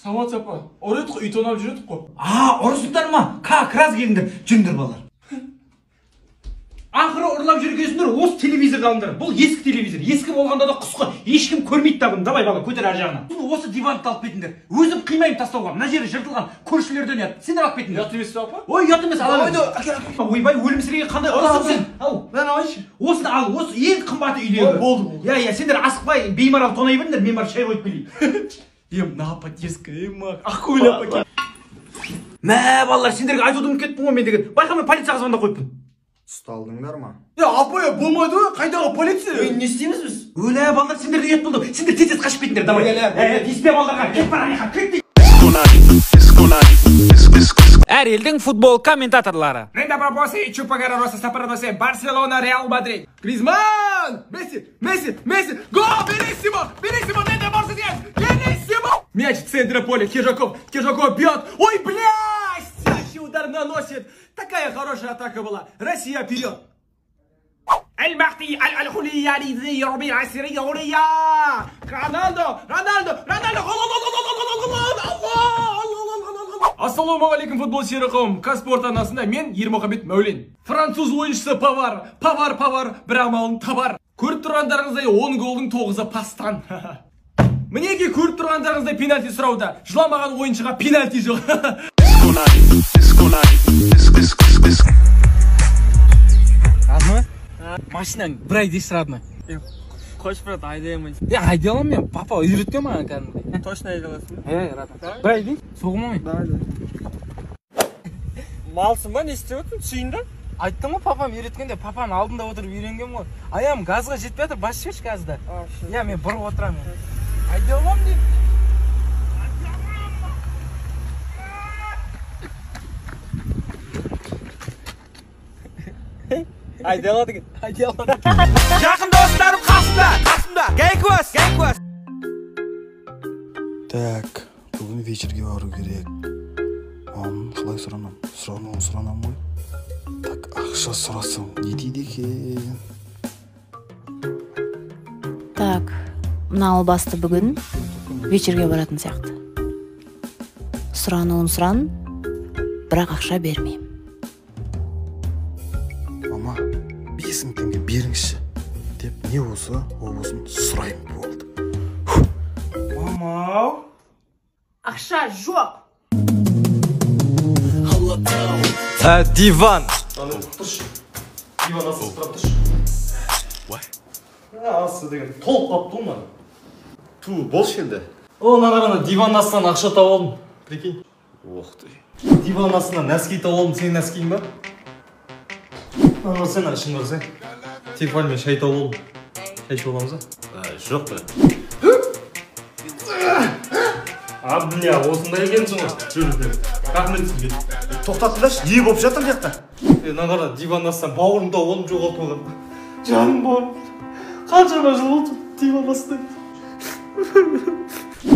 Сауат апа, ұрыдық үй тонап жүредік қой. Ұрысыңдар ма? Крас келіңдер, жүндір балар. Ақыры ұрлап жүргесіңдер, осы телевизорды алыңдар. Бұл ескі телевизор. Ескі болғанда да құсқы. Ешкім көрмейді табын. Давай бала, көтер ар жағынан. Осы диванды алып кетіңдер. Өзім қимайым тастауға. Мына жері жыртылған. Көршілерден ұят. Сендер алып кетіңдер. Ұят емес пе апа? Ой, ұят емес. Ойбай, өлімсіреген қандай ұрысың сен? Ау, Мен алайыншы. осыны ал. Осы ең қымбаты үйдегі. Болды. Я, сендер асықпай, беймарал тонай беріңдер. Мен барып шай қойып келейін. На подеска, ақкөйлі апа. Мә, балалар, сендерге айтуды ұмытып кеттім ғой мен деген. Байқамай полицияға звондап қойыппын. Ұсталдыңдар ма? Апа, болмайды ғой, қайдағы полиция? Не істейміз біз? Өлә, балалар, сендерді ұят болды. Сендер тез қашып кетіңдер, давай. Деспе балаларға, кет бар аяқа, кет. Әр елдің футбол комментаторлары. Ренда пропосы и чупагара роса сапарадосе Барселона Реал Мадрид. Гризман! Месси! Гол! Бериссимо! Ренда борсы здесь! Бериссимо! Мяч в центре поля. Киржаков бьет. Ой, блядь! Удар наносит. Такая хорошая атака была. Россия вперед. Аль-Махти, Аль-Хулияри, Рубин, Асири, Урия. Роналдо. Ассалаумағалейкум футбол сүйер қауым. Казспорт арнасында мен Ермұхамед Мәулен. Француз ойыншысы Павар, бір амалын табар. Көріп тұрғандарыңыздай 10 голдың 9-ы пастан. Мінеке көріп тұрғандарыңыздай пенальти сұрауда. Жыламаған ойыншыға пенальти жоқ. Родной? Машинаң бір ай дейсіз, родной. Қош, брат, айдаймын. Айдай аламын мен, папа үйреткен маған кәдімгідей. Точно айдай аласың? Родной. Бір ай дейін, соғым ой. Малсың ба, не істеп өттің, түсейін да? Айттым ғой, папам үйреткенде, папаның алдында отырып үйренген ғой. Аяғым газға жетпей жатыр, бас жіберші газды. Я, мен бұрып отырамын. Айдай аламын дейін. Айдай алады екен. Жақын достарым қасымда. Гейкос. Так, бүгін вечерге бару керек. Қалай сұранам? Сұранам ғой. Так, ақша сұрасам, не дейді екен? Так, мына албасты бүгін вечерге баратын сияқты. Сұрануын, бірақ ақша бермеймін. Мама, 5000 теңге беріңізші деп не болса, ол болсын сұрайын болды. Мамау. Ақша жоқ. Диван. Диван асыл сұрап тұршы. Асы деген толып қапты ол маған. Ту, бол шелді. Ана диван астынан ақша тауып алдым. Прикинь. Ох ты. Диван астынан нәски тауып алдым. Сенің нәскиің ба? Сен ашын барсың. Телефонмен шай тауып алдым. Шай ішіп аламыз ба? Жоқ та. Бля, осындай екенсің ғой. Жүрді. Рахмет сізге. Тоқтатыңдаршы, не болып жатыр жақта? Нағара диван астынан бауырым тауып алдым, жоғалтып алған. Жаным бауырым. Қаншама жыл болды диван астынан.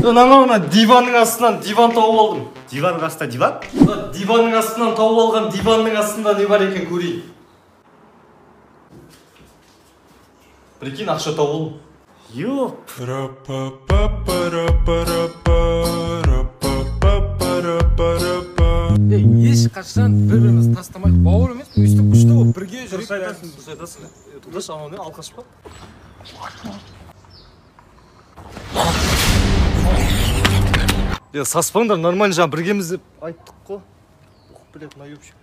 Нағара диванның астынан диван тауып алдым. Диванның астында диван? Диванның астынан тауып алған диванның астында не бар екен көрейін. Прикинь, ақша тауып алдым. Ёп. Ешқашан бір-бірімізді тастамайық, бауыр емес, өстіп күшті болып, бірге жүрейік. Дұрыс айтасың. Тудаш, анау не алқаш па? Саспаңдар, нормально жаңа біргеміз деп айттық қой. Блядь, наебщик.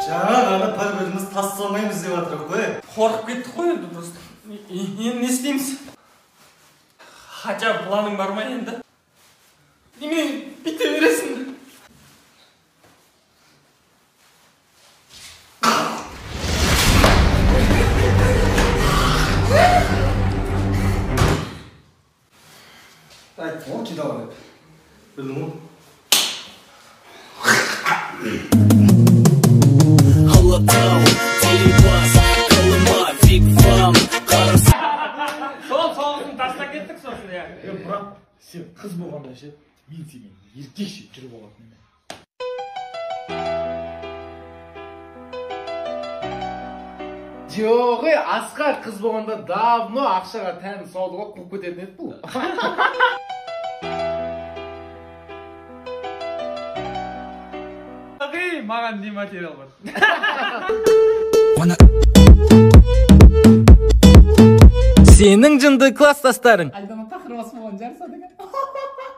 Жаңа ғана бір-біріміз тастамаймыз деп жатырық қой. Қорқып кеттік қой енді просто. Енді не істейміз? Хотя планың бар ма енді? Немен бүйте бересің? Айттым ғой, кет ала деп. Білдің ғой? Соғысын тастап кеттік сосын, я. Брат, сен қыз болғанда ше, мен сенен еркекше жүріп алатын емен. Жоқ, Асқар қыз болғанда давно ақшаға тән саудыға қуып кететін еді бұл. Маған не материал бар. Сенің жынды класстастарың. Айдана тақырбасы болған жарса деген.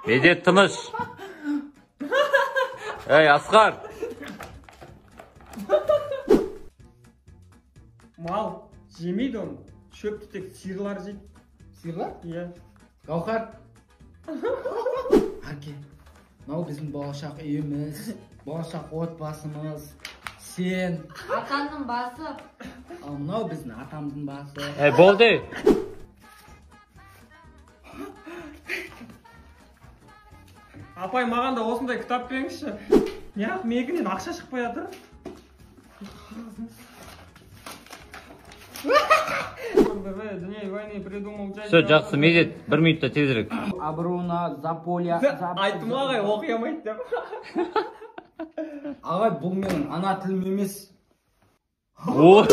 Медет тыныш. Ей, Асқар. Мал жемейді оны. Шөпті тек сиырлар жейді. Сиырлар? Иә. Гаухар. Әке, мынау біздің болашақ үйіміз, болашақ отбасымыз. Сен. Атаның басы. Ал мынау біздің атамыздың басы. Болды. Апай, маған да осындай кітап беріңізші. Неғып мегінен ақша шықпай жатыр? Дней войны придумал дядя. Все, жақсы, Медет, 1 минутта тезірек. Абруна, Заполя. Айттым ағай, оқи алмайды деп. Ағай, бұл менің ана тілім емес. О!